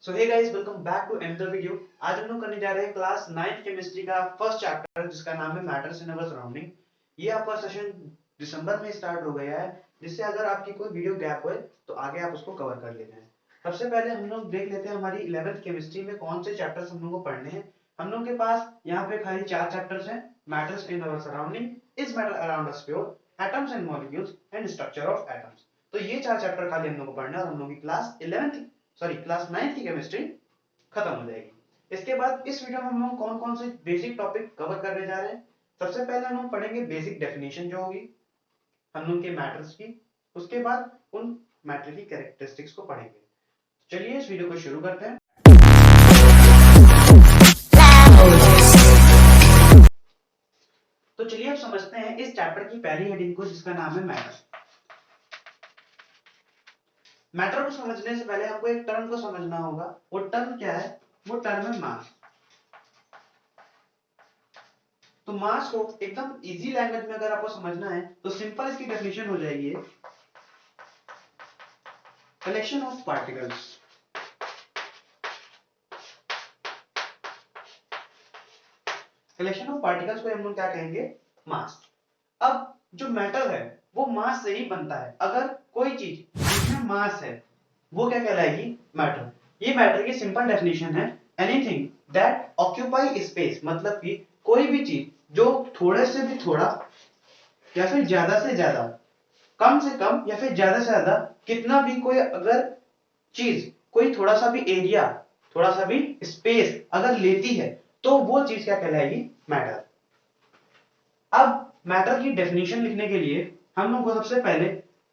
So hey guys, welcome back to another video. आज हम लोग करने जा रहे हैं क्लास 9th केमिस्ट्री का फर्स्ट चैप्टर जिसका नाम है मैटर्स इन अवर सराउंडिंग। ये आपका सेशन दिसंबर में स्टार्ट हो गया है, जिससे अगर आपकी कोई वीडियो गैप होए तो आगे आप उसको कवर कर लेते हैं। सबसे पहले हम लोग देख लेते हैं हमारी 11th केमिस्ट्री में कौन से चैप्टर्स हम लोग को पढ़ने हैं। हम लोग के पास यहाँ पे खाली 4 चैप्टर्स हैं। Matters in our surrounding, is matter around us pure, atoms and molecules and structure of atoms. तो ये 4 चैप्टर खाली हम लोग को पढ़ना है और हम लोग की क्लास 9th की केमिस्ट्री खत्म हो जाएगी। इसके बाद इस वीडियो में हम लोग कौन कौन से बेसिक टॉपिक कवर करने जा रहे हैं। सबसे पहले हम लोग पढ़ेंगे बेसिक डेफिनेशन जो होगी हम लोग के मैटर्स की। उसके बाद उन मैटर की कैरेक्टरिस्टिक्स को पढ़ेंगे। चलिए इस वीडियो को शुरू करते हैं। तो चलिए अब समझते हैं इस चैप्टर की पहली हेडिंग को, जिसका नाम है मैटर। मैटर को समझने से पहले हमको एक टर्म को समझना होगा। वो टर्म क्या है? वो टर्म है मास। तो मास को एकदम इजी लैंग्वेज में अगर आपको समझना है तो सिंपल इसकी डेफिनेशन हो जाएगी collection of particles. Collection of particles को हम लोग क्या कहेंगे? मास। अब जो मैटर है वो मास से ही बनता है। अगर कोई चीज जिसमें मास है वो क्या कहलाएगी? मैटर। ये मैटर की सिंपल डेफिनेशन है एनीथिंग दैट ऑक्यूपाई स्पेस। मतलब कि कोई भी चीज जो थोड़े से भी थोड़ा या फिर ज्यादा से ज्यादा, कम से कम या फिर ज्यादा से ज्यादा कितना भी कोई अगर चीज कोई थोड़ा सा भी एरिया, थोड़ा सा भी स्पेस अगर लेती है तो वो चीज क्या कहलाएगी? मैटर। अब मैटर की डेफिनेशन लिखने के लिए हम लोग को सबसे पहले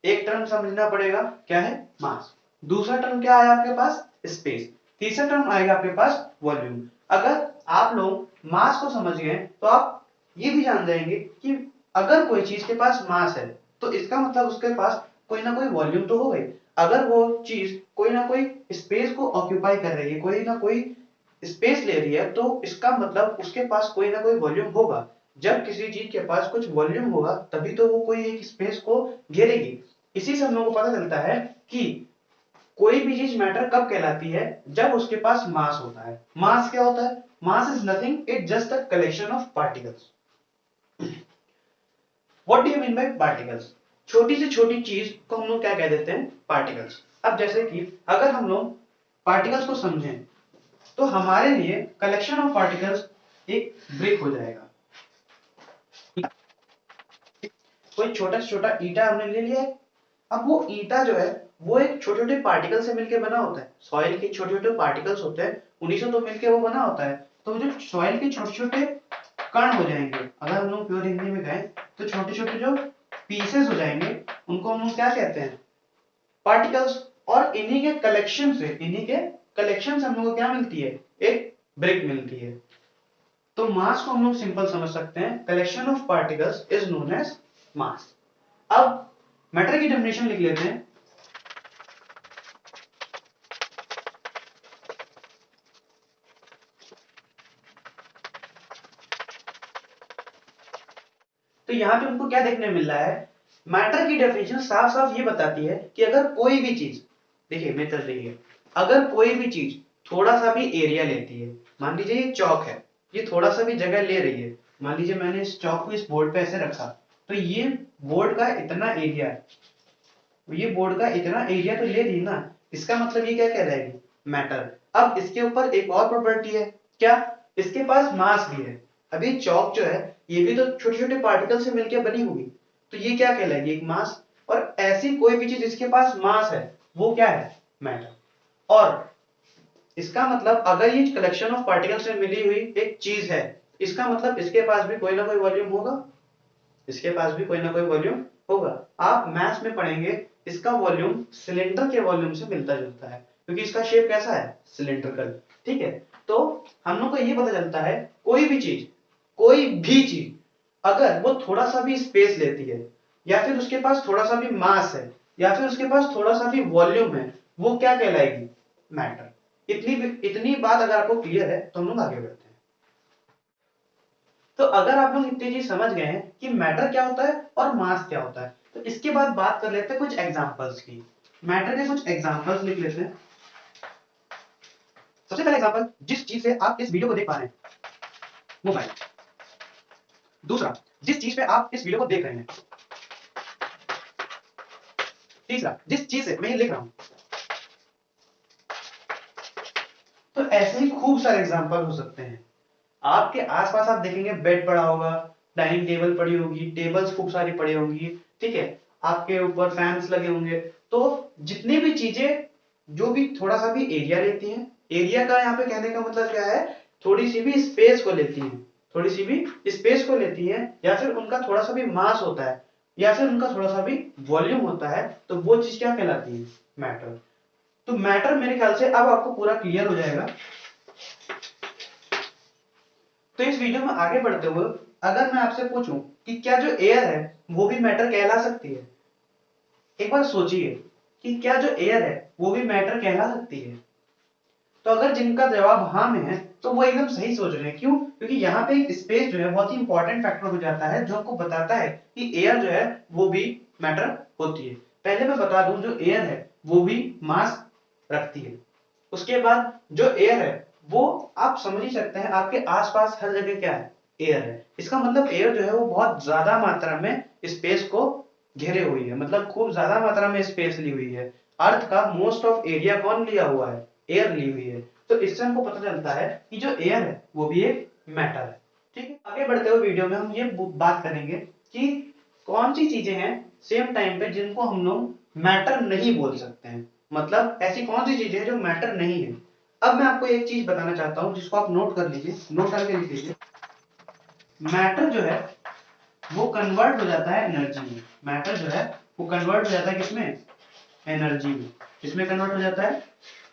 एक टर्म समझना पड़ेगा, क्या है? मास। दूसरा टर्म क्या आया आपके पास? स्पेस। तीसरा टर्म आएगा आपके पास वॉल्यूम। अगर आप लोग मास को समझ गए तो आप ये भी जान जाएंगे कि अगर कोई चीज के पास मास है तो इसका मतलब उसके पास कोई ना कोई वॉल्यूम तो हो गई। अगर वो चीज कोई ना कोई स्पेस को ऑक्यूपाई कर रही है, कोई ना कोई स्पेस ले रही है, तो इसका मतलब उसके पास कोई ना कोई वॉल्यूम होगा। जब किसी चीज के पास कुछ वॉल्यूम होगा तभी तो वो कोई एक स्पेस को घेरेगी। इसी से हम लोगों को पता चलता है कि कोई भी चीज मैटर कब कहलाती है? जब उसके पास मास होता है। मास क्या होता है? Mass is nothing, it just a collection of particles. What do you mean by particles? छोटी से छोटी चीज को हम लोग क्या कह देते हैं? पार्टिकल्स। अब जैसे कि अगर हम लोग पार्टिकल्स को समझें तो हमारे लिए कलेक्शन ऑफ पार्टिकल्स एक ब्रिक हो जाएगा। कोई छोटा से छोटा ईटा हमने ले लिया है। अब वो ईटा जो है वो एक छोटे छोटे पार्टिकल से मिलकर बना होता है। सॉइल के छोटे छोटे पार्टिकल्स होते हैं, उन्हीं से तो मिलकर वो बना होता है। तो जो सॉइल के छोटे छोटे कण हो जाएंगे, अगर हम लोग प्योर हिंदी में कहें तो छोटे छोटे जो पीसेस हो जाएंगे उनको हम लोग क्या कहते हैं? पार्टिकल्स। और इन्हीं के कलेक्शन से हम लोग को क्या मिलती है? एक ब्रिक मिलती है। तो मास को हम लोग सिंपल समझ सकते हैं, collection of particles is known as mass. अब मैटर की डेफिनेशन लिख लेते हैं। तो यहां पे हमको क्या देखने मिल रहा है? मैटर की डेफिनेशन साफ साफ ये बताती है कि अगर कोई भी चीज, देखिए मैं चल रही है, अगर कोई भी चीज थोड़ा सा भी एरिया लेती है, मान लीजिए ये चौक है, ये थोड़ा सा भी जगह ले रही है। मान लीजिए मैंने इस चौक को इस बोर्ड पे ऐसे रखा, तो ये बोर्ड का इतना एरिया, ये बोर्ड का इतना एरिया तो ले रही ना, इसका मतलब ये क्या कहलाएगी? मैटर। अब इसके ऊपर एक और प्रॉपर्टी है, क्या? इसके पास मास भी है। अभी चौक जो है ये भी तो छोटे छोटे पार्टिकल से मिलकर बनी होगी, तो ये क्या कहलाएगी? एक मास। और ऐसी कोई भी चीज जिसके पास मास है वो क्या है? मैटर। और इसका मतलब अगर ये कलेक्शन ऑफ पार्टिकल से मिली हुई एक चीज है, इसका मतलब इसके पास भी कोई ना कोई वॉल्यूम होगा। इसके पास भी कोई ना कोई वॉल्यूम होगा। आप मैथ्स में पढ़ेंगे इसका वॉल्यूम सिलेंडर के वॉल्यूम से मिलता जुलता है, क्योंकि इसका शेप कैसा है? सिलेंड्रिकल। ठीक है, तो हम लोग को ये पता चलता है कोई भी चीज अगर वो थोड़ा सा भी स्पेस लेती है, या फिर उसके पास थोड़ा सा भी मास है, या फिर उसके पास थोड़ा सा भी वॉल्यूम है, वो क्या कहलाएगी? मैटर। इतनी बात अगर आपको क्लियर है तो हम लोग आगे बढ़ते हैं। तो अगर आप लोग इतनी चीज समझ गए हैं कि मैटर क्या होता है और मास क्या होता है, तो इसके बाद बात कर लेते हैं कुछ एग्जांपल्स की। मैटर के कुछ एग्जांपल्स लिख लेते हैं। सबसे पहला एग्जांपल जिस चीज से आप इस वीडियो को देख पा रहे हैं, मोबाइल। दूसरा, जिस चीज पे आप इस वीडियो को देख रहे हैं। तीसरा, जिस चीज से मैं ये लिख रहा हूं। तो ऐसे ही खूब सारे एग्जांपल हो सकते हैं। आपके आसपास आप देखेंगे बेड पड़ा होगा, डाइनिंग टेबल पड़ी होगी, टेबल्स खूब सारी पड़ी होंगी, ठीक है, आपके ऊपर फैंस लगे होंगे। तो जितनी भी चीजें जो भी थोड़ा सा भी एरिया लेती हैं, एरिया का यहाँ पे कहने का मतलब क्या है, थोड़ी सी भी स्पेस को लेती हैं, थोड़ी सी भी स्पेस को लेती है, या फिर उनका थोड़ा सा भी मास होता है, या फिर उनका थोड़ा सा भी वॉल्यूम होता है, तो वो चीज क्या कहलाती है, मैटर। तो मैटर मेरे ख्याल से अब आपको पूरा क्लियर हो जाएगा। तो इस वीडियो में आगे बढ़ते हुए अगर मैं आपसे पूछूं कि क्या जो एयर है वो भी मैटर कहला सकती है, एक बार सोचिए कि क्या जो एयर है वो भी मैटर कहला सकती है। तो अगर जिनका जवाब हाँ में है तो वो एकदम सही सोच रहे हैं। क्यों? क्योंकि यहाँ पे एक स्पेस जो है बहुत ही इंपॉर्टेंट फैक्टर हो जाता है, जो आपको बताता है कि एयर जो है वो भी मैटर होती है। पहले मैं बता दूं, जो एयर है वो भी मास रखती है। उसके बाद जो एयर है वो आप समझ ही सकते हैं, आपके आसपास हर जगह क्या है, एयर है। इसका मतलब एयर जो है वो बहुत ज्यादा मात्रा में स्पेस को घेरे हुई है, मतलब खूब ज्यादा मात्रा में स्पेस ली हुई है। अर्थ का मोस्ट ऑफ एरिया कौन लिया हुआ है, एयर ली हुई है। तो इससे हमको पता चलता है कि जो एयर है वो भी एक मैटर है। ठीक है, आगे बढ़ते हुए वीडियो में हम ये बात करेंगे कि कौन सी चीजें हैं सेम टाइम पे जिनको हम लोग मैटर नहीं बोल सकते हैं, मतलब ऐसी कौन सी चीजें हैं जो मैटर नहीं है। अब मैं आपको एक चीज बताना चाहता हूं जिसको आप नोट कर लीजिए, नोट करके लिख लीजिए। मैटर जो है वो कन्वर्ट हो जाता है एनर्जी में। मैटर जो है वो कन्वर्ट हो जाता है किसमें, एनर्जी में। किसमें कन्वर्ट हो जाता है,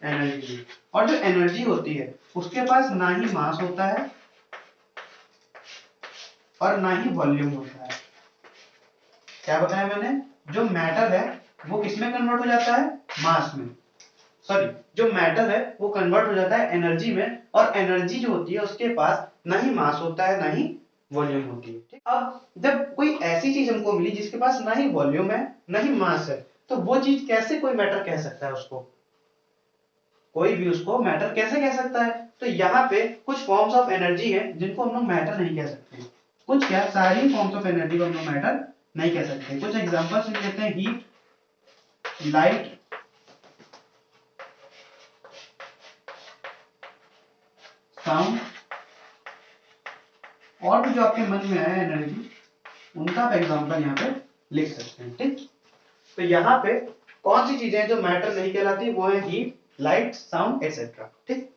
एनर्जी में। और जो एनर्जी होती है उसके पास ना ही मास होता है और ना ही वॉल्यूम होता है। क्या बताया मैंने, जो मैटर है वो किसमें कन्वर्ट हो जाता है, मास में। सॉरी, जो मैटर है वो कन्वर्ट हो जाता है एनर्जी में, और एनर्जी जो होती है उसके पास ना ही मास होता है ना ही वॉल्यूम होती है। ठीक? अब जब कोई ऐसी चीज हमको मिली जिसके पास ना ही वॉल्यूम है ना ही मास है, तो वो चीज कैसे कोई मैटर कह सकता है उसको, कोई भी उसको मैटर कैसे कह सकता है। तो यहाँ पे कुछ फॉर्म्स ऑफ एनर्जी है जिनको हम लोग मैटर नहीं कह सकते। कुछ क्या, सारी फॉर्म्स ऑफ एनर्जी को हम लोग मैटर नहीं कह सकते। कुछ एग्जांपल्स लेते हैं, हीट, लाइट, साउंड, और भी जो आपके मन में आया एनर्जी, उनका आप एग्जांपल यहाँ पे लिख सकते हैं। ठीक, तो यहाँ पे कौन सी चीजें हैं जो मैटर नहीं कहलाती, वो है हीट, लाइट, साउंड एटसेट्रा। ठीक,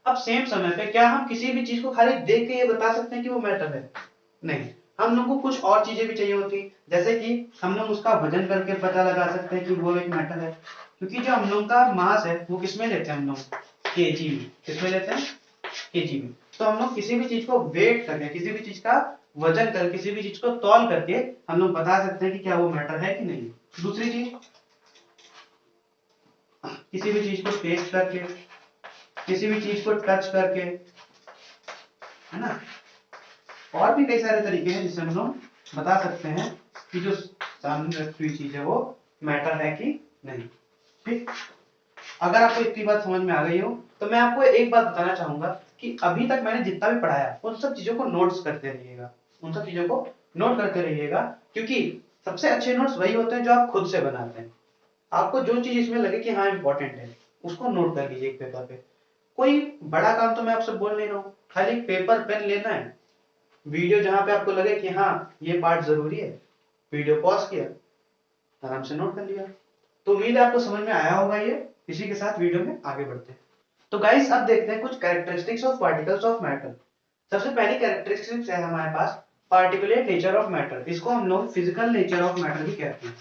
अब सेम समय पे क्या हम किसी भी चीज को खाली देख के ये बता सकते हैं कि वो मैटर है, नहीं। हम लोग को कुछ और चीजें भी चाहिए होती, जैसे कि हम लोग उसका वजन करके पता लगा सकते हैं कि वो एक मैटर है, क्योंकि जो हम लोग का मास है वो किसमें लेते हैं हम लोग, केजी में। किसमें लेते हैं, केजी में। तो हम लोग किसी भी चीज को वेट करके, किसी भी चीज का वजन कर, किसी भी चीज को तौल करके हम लोग बता सकते हैं कि क्या वो मैटर है कि नहीं। दूसरी चीज, किसी भी चीज को टेस्ट करके, किसी भी चीज को टच करके, है ना। और भी कई सारे तरीके हैं जिससे हम लोग बता सकते हैं कि जो सामने रखी हुई चीज है वो मैटर है कि नहीं। ठीक, अगर आपको इतनी बात समझ में आ गई हो तो मैं आपको एक बात बताना चाहूंगा कि अभी तक मैंने जितना भी पढ़ाया उन सब चीजों को नोट्स करते रहिएगा, उन सब चीजों को नोट करते रहिएगा, क्योंकि सबसे अच्छे नोट्स वही होते हैं जो आप खुद से बनाते हैं। आपको जो चीज इसमें लगे कि हाँ इंपॉर्टेंट है उसको नोट कर लीजिए एक पेपर पे। कोई बड़ा काम तो मैं आपसे बोल नहीं रहा हूँ, खाली पेपर पेन लेना है, वीडियो जहां पे आपको लगे कि हाँ ये पार्ट जरूरी है, वीडियो पॉज किया, आराम से नोट कर लिया। तो उम्मीद है आपको समझ में आया होगा ये। इसी के साथ वीडियो में आगे बढ़ते हैं। तो गाइस अब देखते हैं कुछ characteristics of particles of matter. सबसे पहली कैरेक्टरिस्टिक्स है हमारे पास पार्टिकुलर नेचर ऑफ मैटर। इसको हम लोग फिजिकल नेचर ऑफ मैटर भी कहते हैं।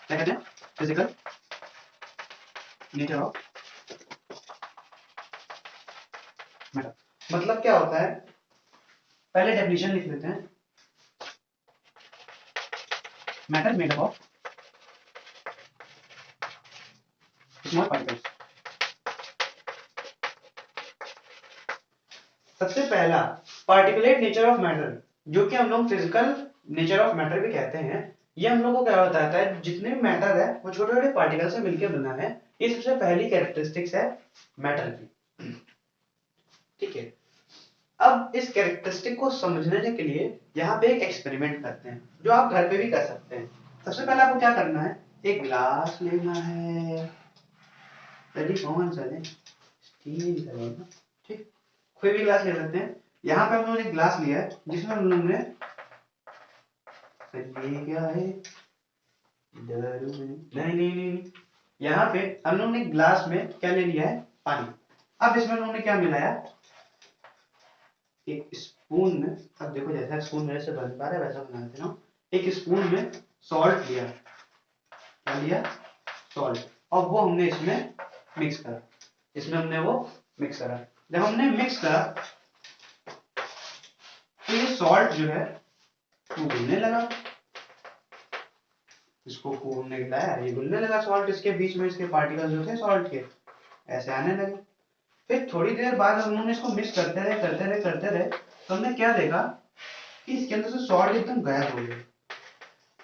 क्या कहते हैं, फिजिकल नेचर ऑफ मैटर। मतलब क्या होता है, पहले डेफिनेशन लिख लेते हैं। Matter made up of small particles. सबसे पहला पार्टिकुलेट नेचर ऑफ मैटर, जो कि हम लोग फिजिकल नेचर ऑफ मैटर भी कहते हैं, ये हम लोग को क्या बताता है, जितने भी मैटर है वो छोटे छोटे पार्टिकल से मिलकर बना है। ये सबसे पहली कैरेक्टरिस्टिक्स है मैटर की। ठीक है, अब इस कैरेक्टरिस्टिक को समझने के लिए यहाँ पे एक एक्सपेरिमेंट करते हैं, जो आप घर पे भी कर सकते हैं। सबसे पहले आपको क्या करना है, एक ग्लास लेना है, यदि कौन सा लें, स्टील का लेना, ठीक, कोई भी ग्लास ले सकते हैं। यहाँ पे हम लोगों ने एक ग्लास लिया है जिसमें हम लोगों ने, ये क्या है, नहीं नहीं नहीं, यहाँ पे हम लोगों ने ग्लास में क्या ले लिया है, पानी। अब इसमें हम लोगों ने क्या मिलाया, एक स्पून में, अब देखो जैसा स्पून मेरे से बन पा रहा है वैसा बना देते ना, एक स्पून में सॉल्ट लिया, क्या लिया, सॉल्ट, और वो हमने इसमें मिक्स करा, इसमें हमने वो मिक्स करा। जब हमने मिक्स करा तो ये सॉल्ट जो है वो घुलने लगा, इसको घूमने गिलाया, ये घुलने लगा सॉल्ट, इसके बीच में इसके पार्टिकल्स जो थे सॉल्ट के ऐसे आने लगे। फिर थोड़ी देर बाद हम लोगों ने इसको मिक्स करते रहे, तो हमने क्या देखा कि इसके अंदर से सॉल्ट एकदम गायब हो गया।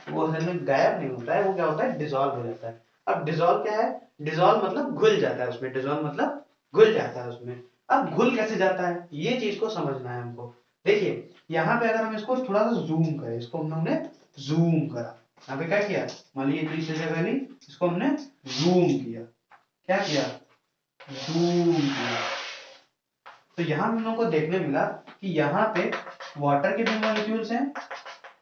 वो असल में गायब नहीं होता है, वो क्या होता है, डिसॉल्व हो जाता है। अब डिसॉल्व क्या है, डिसॉल्व मतलब घुल जाता है उसमें, डिसॉल्व मतलब घुल जाता है उसमें। अब घुल कैसे जाता है, ये चीज को समझना है हमको। देखिए यहाँ पे अगर हम इसको थोड़ा सा जूम करें, इसको हम लोगों ने जूम करा, यहाँ पे क्या किया, मान लीजिए इतनी सी जगह ली, इसको हमने जूम किया, क्या किया, जूम किया, तो यहाँ हम लोगों को देखने मिला कि यहाँ पे वाटर के भी मॉलिक्यूल्स हैं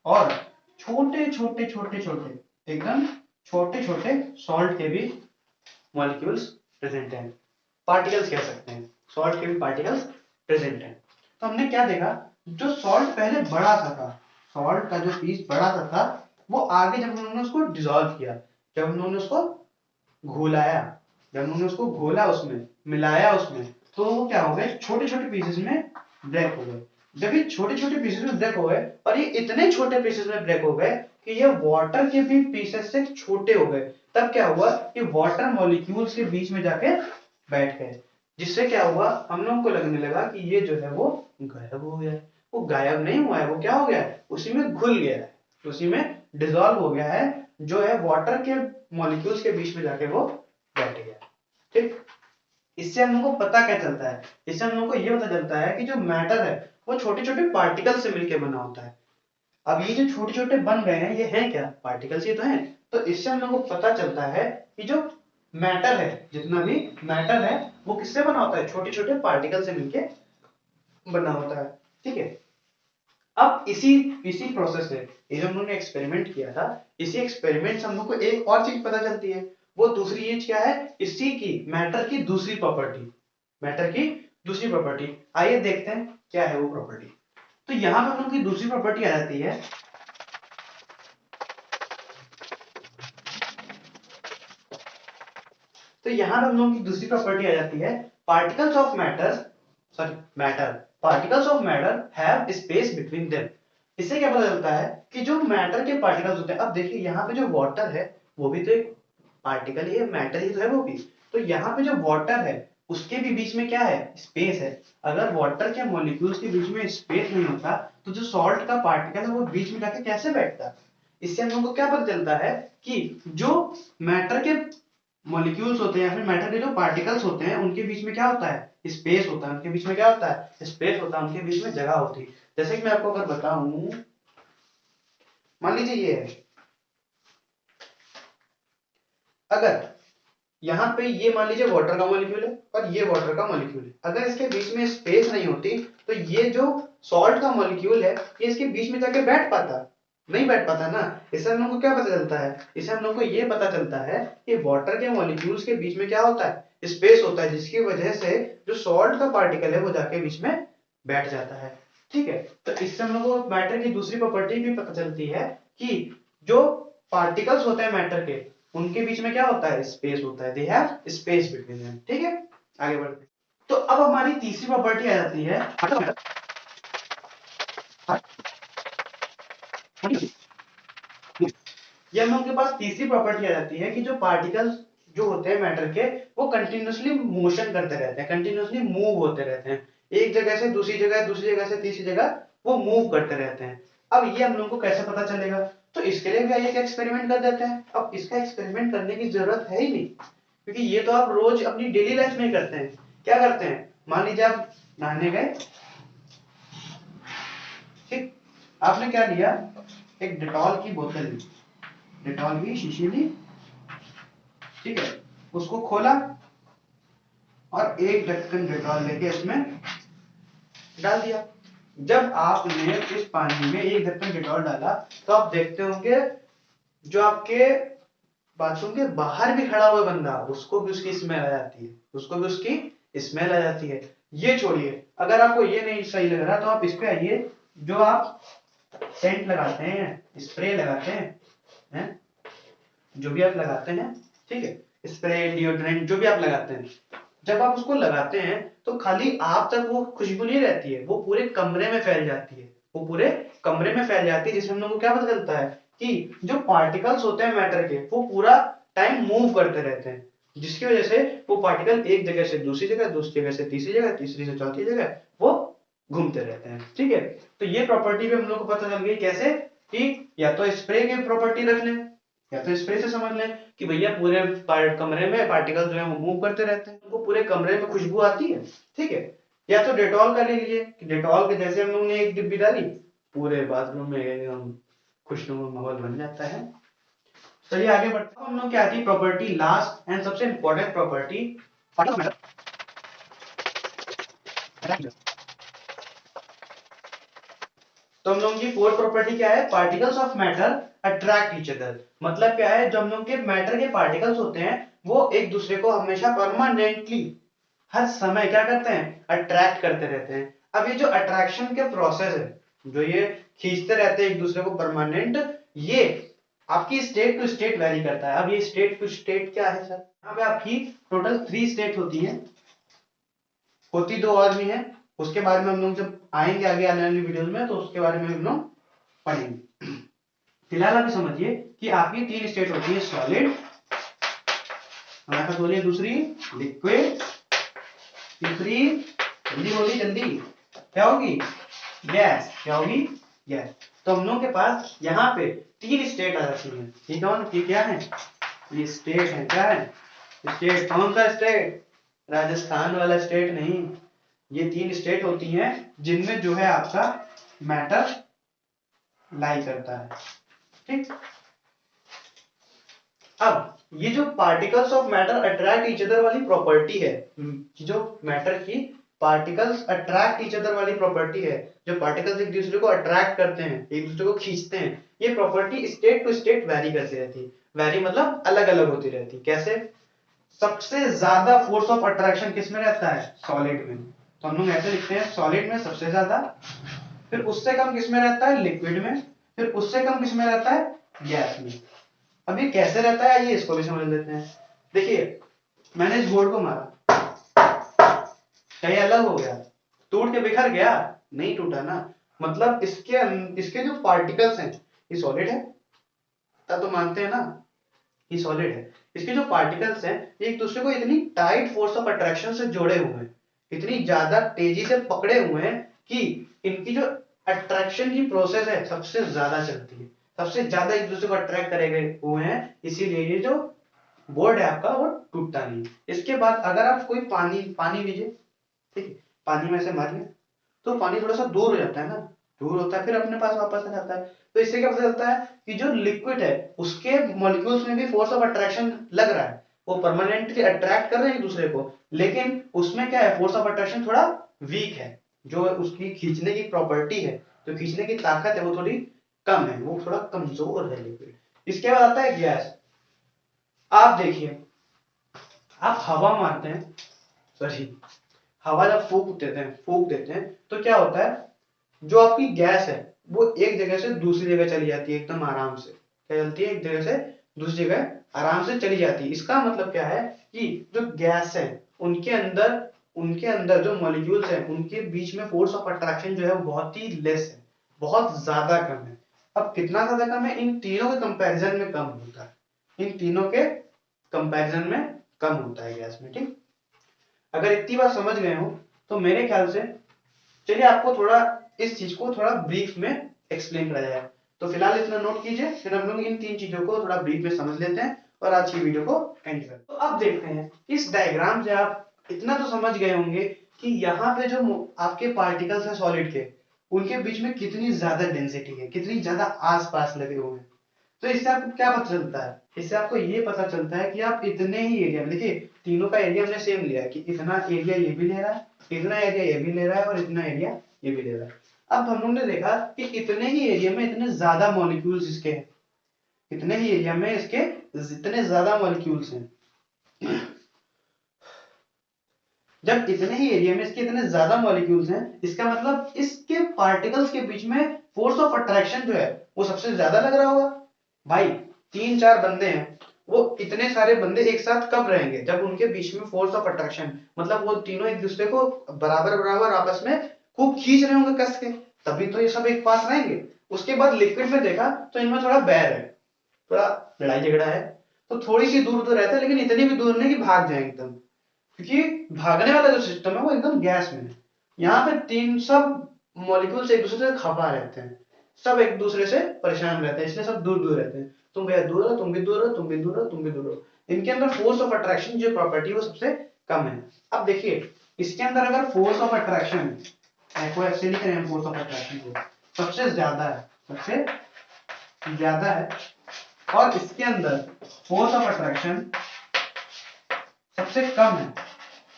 और छोटे छोटे छोटे छोटे एकदम छोटे छोटे सॉल्ट के भी मॉलिक्यूल्स प्रेजेंट हैं, पार्टिकल्स कह सकते हैं, सॉल्ट के भी पार्टिकल्स प्रेजेंट हैं। तो हमने क्या देखा, जो सॉल्ट पहले बड़ा सा था, सॉल्ट का जो पीस बड़ा सा था, वो आगे जब उन्होंने उसको डिसॉल्व किया, जब उन्होंने उसको घोलाया, जब उन्होंने उसको घोला, उसमें मिलाया उसमें, तो वो क्या हो गए, छोटे छोटे पीसेस में ब्रेक हो गए। जब ये छोटे छोटे पीसेस में ब्रेक हो गए, और ये इतने छोटे पीसेस में ब्रेक हो गए कि ये वाटर के भी पीसेस से छोटे हो गए, तब क्या हुआ कि वाटर मॉलिक्यूल्स के बीच में जाके बैठ गए, जिससे क्या हुआ, हम लोग को लगने लगा कि ये जो है वो गायब हो गया है। वो गायब नहीं हुआ है, वो क्या हो गया है, उसी में घुल गया है, उसी में डिसॉल्व हो गया है, जो है वाटर के मॉलिक्यूल्स के बीच में जाके वो बैठ गया। ठीक, इससे हम लोग को पता क्या चलता है, इससे हम लोग को ये पता चलता है कि जो मैटर है वो छोटे छोटे पार्टिकल से मिलकर बना होता है। अब ये जो छोटे छोटे बन गए हैं, ये हैं क्या, पार्टिकल्स ही तो हैं। तो इससे हम लोग को पता चलता है कि जो मैटर है, जितना भी मैटर है, वो किससे बना होता है, छोटे छोटे पार्टिकल से मिलके बना होता है। ठीक है, अब इसी इसी प्रोसेस से, ये जो हम लोगों ने एक्सपेरिमेंट किया था, इसी एक्सपेरिमेंट से हम लोग को एक और चीज पता चलती है। वो दूसरी चीज क्या है, इसी की मैटर की दूसरी प्रॉपर्टी, मैटर की दूसरी प्रॉपर्टी, आइए देखते हैं क्या है वो प्रॉपर्टी। तो यहां पर हम लोग की दूसरी प्रॉपर्टी आ जाती है, तो यहां पर हम लोगों की दूसरी प्रॉपर्टी आ जाती है, particles of matter, sorry matter, particles of matter have space between them. इससे क्या पता चलता है कि जो मैटर के पार्टिकल्स होते हैं, अब देखिए यहाँ पे जो वाटर है वो भी तो एक पार्टिकल ही है, मैटर ही तो है वो भी। तो यहाँ पे जो वाटर है उसके भी बीच में क्या है, स्पेस है। अगर वाटर के मॉलिक्यूल्स के बीच में स्पेस नहीं होता तो जो सॉल्ट का पार्टिकल है वो बीच में जाके कैसे बैठता। इससे हम लोग को क्या पता चलता है कि जो मैटर के मॉलिक्यूल्स होते हैं या फिर मैटर के जो पार्टिकल्स होते हैं उनके बीच में क्या होता है, स्पेस होता है, उनके बीच में क्या होता है, स्पेस होता है, उनके बीच में जगह होती है। जैसे कि मैं आपको अगर बताऊं, मान लीजिए ये है, अगर यहाँ पे ये मान लीजिए वाटर का मॉलिक्यूल है और ये वाटर का मॉलिक्यूल है, अगर इसके बीच में स्पेस नहीं होती तो ये जो सॉल्ट का मॉलिक्यूल है ये इसके बीच में जाके बैठ पाता, नहीं बैठ पाता ना। इससे हम लोग को क्या पता चलता है, इससे हम लोग को ये पता चलता है कि वाटर के मॉलिक्यूल्स के बीच में क्या होता है, स्पेस होता है, जिसकी वजह से जो सॉल्ट का पार्टिकल है वो जाके बीच में बैठ जाता है। ठीक है, तो इससे हम लोग को मैटर की दूसरी प्रॉपर्टी भी पता चलती है कि जो पार्टिकल्स होते हैं मैटर के, उनके बीच में क्या होता है, स्पेस होता है, they have space between them. ठीक है, आगे बढ़ते हैं। तो अब हमारी तीसरी प्रॉपर्टी आ जाती है, ये हम लोग के पास तीसरी प्रॉपर्टी आ जाती है कि जो पार्टिकल्स जो होते हैं मैटर के, वो कंटिन्यूअसली मोशन करते रहते हैं, कंटिन्यूअसली मूव होते रहते हैं, एक जगह से दूसरी जगह, दूसरी जगह से तीसरी जगह वो मूव करते रहते हैं। अब ये हम लोग को कैसे पता चलेगा, तो इसके लिए भी आइए एक एक्सपेरिमेंट कर देते हैं। अब इसका एक्सपेरिमेंट करने की जरूरत है ही नहीं, क्योंकि ये तो आप रोज अपनी डेली लाइफ में करते हैं। क्या करते हैं, मान लीजिए आप नहाने गए, ठीक, आपने क्या लिया, एक डेटॉल की बोतल ली, डेटॉल की शीशी ली, ठीक है, उसको खोला और एक ढक्कन डेटॉल लेके इसमें डाल दिया। जब आपने इस पानी में एक ढक्कन डेटॉल डाला तो आप देखते होंगे जो आपके बाथरूम के बाहर भी खड़ा हुआ बंदा, उसको भी उसकी स्मेल आ जाती है, उसको भी उसकी स्मेल आ जाती है। ये छोड़िए, अगर आपको ये नहीं सही लग रहा तो आप इस पे आइए, जो आप सेंट लगाते हैं, स्प्रे लगाते हैं, जो भी आप लगाते हैं, ठीक है, स्प्रे, डिओड्रेंट, जो भी आप लगाते हैं, जब आप उसको लगाते हैं तो खाली आप तक वो खुशबू नहीं रहती है, वो पूरे कमरे में फैल जाती है, वो पूरे कमरे में फैल जाती है, जिससे हम लोग को क्या पता चलता है कि जो पार्टिकल्स होते हैं मैटर के, वो पूरा टाइम मूव करते रहते हैं, जिसकी वजह से वो पार्टिकल एक जगह से दूसरी जगह, दूसरी जगह से तीसरी जगह, तीसरी से चौथी जगह वो घूमते रहते हैं, ठीक है। तो ये प्रॉपर्टी भी हम लोग को पता चल गई, कैसे कि या तो स्प्रे की प्रॉपर्टी रख लें, या तो स्प्रे से समझ लें कि भैया पूरे कमरे में पार्टिकल जो है वो मूव करते रहते हैं, उनको पूरे कमरे में खुशबू आती है, ठीक है। या तो डेटॉल का ले लीजिए कि डेटॉल के जैसे हम लोग ने एक डिब्बी डाली, पूरे बाथरूम में एकदम खुशनुमा माहौल बन जाता है। चलिए आगे बढ़ते हैं, हम लोग क्या आती है प्रॉपर्टी, लास्ट एंड सबसे इंपॉर्टेंट प्रॉपर्टी, तो हम लोग की फोर्थ प्रॉपर्टी क्या है, particles of matter attract each other. मतलब क्या है, जो हम लोग के मैटर के पार्टिकल्स होते हैं वो एक दूसरे को हमेशा परमानेंटली हर समय क्या करते हैं, अट्रैक्ट करते रहते हैं। अब ये जो अट्रैक्शन के प्रोसेस है, जो ये खींचते रहते हैं एक दूसरे को परमानेंट, ये आपकी स्टेट टू स्टेट वेरी करता है। अब ये स्टेट टू स्टेट क्या है सर, यहाँ पे आपकी टोटल 3 स्टेट होती है, होती 2 और भी है, उसके बारे में हम लोग जब आएंगे आगे आने वाली वीडियोस में तो उसके बारे में हम लोग पढ़ेंगे। फिलहाल आप समझिए कि आपकी 3 स्टेट होती है, सॉलिड, हमारे पास बोलिए दूसरी लिक्विड, तीसरी जल्दी बोलिए जल्दी, क्या होगी, गैस, क्या होगी, गैस। तो हम लोग के पास यहाँ पे 3 स्टेट आ जाती है, ठीक है, ये क्या है, ये स्टेट है, क्या है, स्टेट, कौन सा स्टेट, राजस्थान वाला स्टेट नहीं, ये 3 स्टेट होती हैं जिनमें जो है आपका मैटर लाई करता है, ठीक। अब ये जो particles of matter attract each other वाली प्रॉपर्टी है, जो मैटर की पार्टिकल्स अट्रैक्ट ईच अदर वाली प्रॉपर्टी है, जो पार्टिकल्स एक दूसरे को अट्रैक्ट करते हैं, एक दूसरे को खींचते हैं, ये property state to state vary करती रहती है। वैरी मतलब अलग अलग होती रहती है। कैसे, सबसे ज्यादा फोर्स ऑफ अट्रैक्शन किस में रहता है, सॉलिड में, तो हम लोग ऐसे लिखते हैं सॉलिड में सबसे ज्यादा, फिर उससे कम किस में रहता है, लिक्विड में, फिर उससे कम किस में रहता है, गैस में। अब ये कैसे रहता है, ये इसको भी समझ लेते हैं। देखिए मैंने इस बोर्ड को मारा, क्या ये अलग हो गया, टूट के बिखर गया, नहीं टूटा ना, मतलब इसके जो पार्टिकल्स हैं, ये सॉलिड है, तब तो मानते हैं ना ये सॉलिड है, इसके जो पार्टिकल्स हैं ये एक दूसरे को इतनी टाइट फोर्स ऑफ अट्रैक्शन से जोड़े हुए हैं, इतनी ज्यादा तेजी से पकड़े हुए हैं कि इनकी जो अट्रैक्शन की प्रोसेस है सबसे ज्यादा चलती है, सबसे ज्यादा एक दूसरे को अट्रैक्ट करे हुए हैं, इसीलिए ये जो बोर्ड है आपका वो टूटता नहीं। इसके बाद अगर आप कोई पानी लीजिए, ठीक है, पानी में से मारिए तो पानी थोड़ा सा दूर हो जाता है ना, दूर होता है फिर अपने पास वापस आ जाता है। तो इससे क्या पता चलता है कि जो लिक्विड है उसके मॉलिक्यूल्स में भी फोर्स ऑफ अट्रैक्शन लग रहा है, वो परमानेंटली अट्रैक्ट कर रहे हैं एक दूसरे को, लेकिन उसमें क्या है, फोर्स ऑफ अट्रैक्शन थोड़ा वीक है, जो उसकी खींचने की प्रॉपर्टी है, जो खींचने की ताकत है वो थोड़ी कम है, वो थोड़ा कमजोर है लिक्विड। इसके बाद आता है गैस। आप देखिए, आप हवा मारते हैं, सॉरी, हवा जब फूक देते हैं तो क्या होता है, जो आपकी गैस है वो एक जगह से दूसरी जगह चली जाती है एकदम आराम से, क्या चलती है, एक जगह से दूसरी जगह आराम से चली जाती है। इसका मतलब क्या है कि जो गैस है उनके अंदर जो मॉलिक्यूल्स हैं उनके बीच में फोर्स ऑफ अट्रैक्शन जो है वो बहुत ही लेस है, बहुत ज्यादा कम है। अब कितना ज्यादा कम है, इन तीनों के कंपैरिजन में कम होता है, इन तीनों के कंपैरिजन में कम होता है गैस में, ठीक। अगर इतनी बात समझ गए हो तो मेरे ख्याल से चलिए आपको थोड़ा इस चीज को थोड़ा ब्रीफ में एक्सप्लेन करा जाए। तो फिलहाल इतना नोट कीजिए, फिर हम लोग इन 3 चीजों को थोड़ा ब्रीफ में समझ लेते हैं और आज की वीडियो को एंड करते हैं। तो अब देखते हैं इस डायग्राम से आप इतना तो समझ गए होंगे कि यहाँ पे जो आपके पार्टिकल्स हैं सॉलिड के, उनके बीच में कितनी ज्यादा डेंसिटी है, कितनी ज्यादा आसपास लगे हुए हैं। तो इससे आपको क्या पता चलता है, इससे आपको ये पता चलता है कि आप इतने ही एरिया में, देखिए तीनों का एरिया हमने सेम लिया है कि इतना एरिया ये भी ले रहा है, इतना एरिया ये भी ले रहा है और इतना एरिया ये भी ले रहा है। अब हम लोग ने देखा कि इतने ही एरिया में इतने ज्यादा मॉलिक्यूल्स इसके हैं, इतने ही एरिया में इसके जितने ज्यादा मॉलिक्यूल्स हैं, जब इतने ही एरिया में इसके इतने ज्यादा मॉलिक्यूल्स हैं, इसका मतलब इसके पार्टिकल्स के बीच में फोर्स ऑफ अट्रैक्शन जो है वो सबसे ज्यादा लग रहा होगा। भाई 3-4 बंदे हैं, वो इतने सारे बंदे एक साथ कब रहेंगे, जब उनके बीच में फोर्स ऑफ अट्रैक्शन, मतलब वो तीनों एक दूसरे को बराबर बराबर आपस में खूब खींच रहे होंगे कस के, तभी तो ये सब एक पास रहेंगे। उसके बाद लिक्विड में देखा तो इनमें थोड़ा बैर है, थोड़ा लड़ाई झगड़ा है, तो थोड़ी सी दूर तो रहता है, लेकिन इतनी भी दूर नहीं कि भाग जाए एकदम, क्योंकि भागने वाला जो सिस्टम है वो एकदम गैस में है। यहाँ पे तीन सब मॉलिक्यूल्स एक दूसरे से खपा रहते हैं, सब एक दूसरे से परेशान रहते हैं, इसलिए सब दूर दूर रहते हैं। तुम भैया दूर हो, तुम भी दूर हो, तुम भी दूर हो, तुम भी दूर हो। इनके अंदर फोर्स ऑफ अट्रैक्शन जो प्रॉपर्टी वो सबसे कम है। अब देखिए इसके अंदर अगर फोर्स ऑफ अट्रैक्शन, को ऐसे लिख रहे हैं फोर्स ऑफ अट्रैक्शन को, सबसे ज्यादा है, सबसे ज्यादा है, और इसके अंदर फोर्स ऑफ अट्रैक्शन सबसे कम है,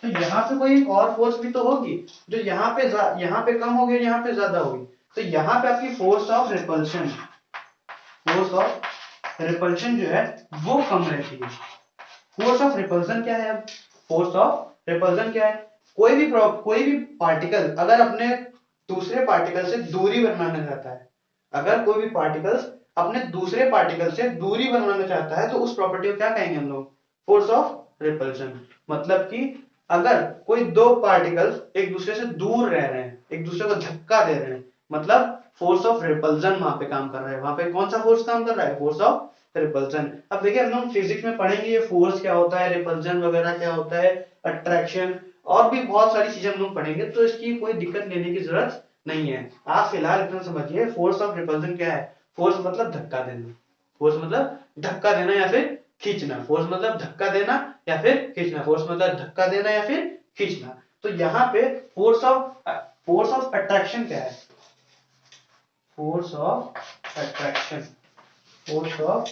तो यहाँ पे कोई एक और फोर्स भी तो होगी जो यहाँ पे कम होगी और यहाँ पे ज्यादा होगी। तो यहाँ पे आपकी force of repulsion, force of repulsion जो है वो कम रहती है। फोर्स ऑफ रिपल्शन क्या है, अब फोर्स ऑफ रिपल्शन क्या है, कोई भी पार्टिकल अगर अपने दूसरे पार्टिकल से दूरी बनाना चाहता है, अगर कोई भी पार्टिकल अपने दूसरे पार्टिकल से दूरी बनाना चाहता है, तो उस प्रॉपर्टी को क्या कहेंगे हम लोग, फोर्स ऑफ रिपल्शन। मतलब कि अगर कोई दो पार्टिकल्स एक दूसरे से दूर रह रहे हैं, एक दूसरे को धक्का दे रहे हैं, मतलब फोर्स ऑफ रिपल्शन वहां पे काम कर रहा है। वहां पे कौन सा फोर्स काम कर रहा है, फोर्स ऑफ रिपल्शन। अब देखिए हम लोग फिजिक्स में पढ़ेंगे ये फोर्स क्या होता है, रिपल्शन वगैरह क्या होता है, अट्रैक्शन और भी बहुत सारी चीजें हम लोग पढ़ेंगे, तो इसकी कोई दिक्कत लेने की जरूरत नहीं है। आप फिलहाल इतना समझिए फोर्स ऑफ रिपल्शन क्या है। फोर्स मतलब धक्का देना, फोर्स मतलब धक्का देना या फिर खींचना, फोर्स मतलब धक्का देना या फिर खींचना, फोर्स मतलब धक्का देना या फिर खींचना। तो यहाँ पे फोर्स ऑफ अट्रैक्शन क्या है, force of attraction, force of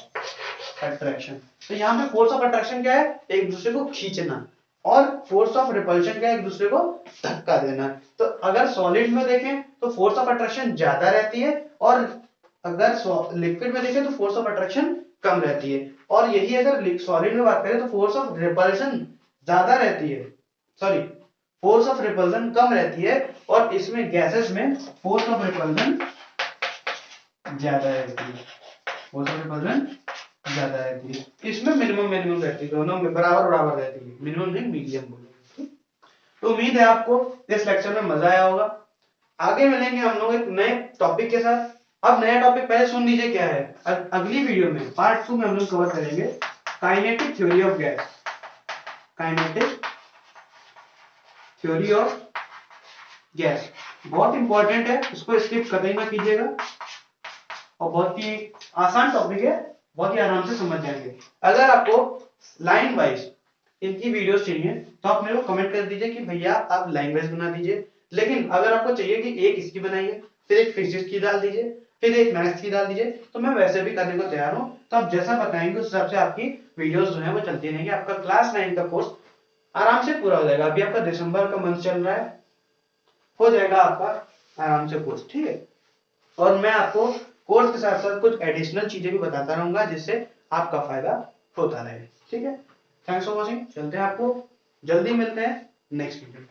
attraction. तो यहाँ पे फोर्स ऑफ अट्रैक्शन क्या है, एक दूसरे को खींचना, और फोर्स ऑफ रिपल्शन क्या है, एक दूसरे को धक्का देना। तो अगर सॉलिड में देखें तो फोर्स ऑफ अट्रैक्शन ज्यादा रहती है, और अगर लिक्विड में देखें तो फोर्स ऑफ अट्रैक्शन कम रहती है। और यही अगर सॉलिड में बात करें तो फोर्स ऑफ रिपल्शन ज्यादा रहती है, सॉरी फोर्स ऑफ रिपल्शन कम रहती है, और इसमें गैसेस में फोर्स ऑफ रिपल्शन ज्यादा रहती है, फोर्स ऑफ रिपल्शन ज्यादा रहती है। इसमें मिनिमम रहती है, दोनों में बराबर बराबर रहती है, मिनिमम नहीं मीडियम बोलो। तो उम्मीद है आपको इस लेक्चर में मजा आया होगा। आगे मिलेंगे हम लोग एक नए टॉपिक के साथ। अब नया टॉपिक पहले सुन लीजिए क्या है। अगली वीडियो में पार्ट 2 में हम लोग कवर करेंगे kinetic theory of gas, kinetic theory of gas बहुत इंपॉर्टेंट है, इसको स्किप कभी ना कीजिएगा, और बहुत ही आसान टॉपिक है, बहुत ही आराम से समझ जाएंगे। अगर आपको लाइन वाइज इनकी वीडियोस चाहिए तो आप मेरे को कमेंट कर दीजिए कि भैया आप लाइन वाइज बना दीजिए। लेकिन अगर आपको चाहिए कि एक इसकी बनाइए, फिर एक फिजिक्स की डाल दीजिए, फिर एक मैथ्स की डाल दीजिए, तो मैं वैसे भी करने को तैयार हूं। तो आप जैसा बताएंगे उस हिसाब से आपकी वीडियोस जो है वो चलती रहेंगी। आपका क्लास 9 का कोर्स आराम से पूरा हो जाएगा। अभी आपका दिसंबर का मंथ चल रहा है, हो जाएगा आपका आराम से कोर्स, ठीक है। और मैं आपको कोर्स के साथ साथ कुछ एडिशनल चीजें भी बताता रहूंगा जिससे आपका फायदा होता रहे, ठीक है। थैंक्स फॉर वॉचिंग, चलते हैं, आपको जल्दी मिलते हैं नेक्स्ट वीडियो।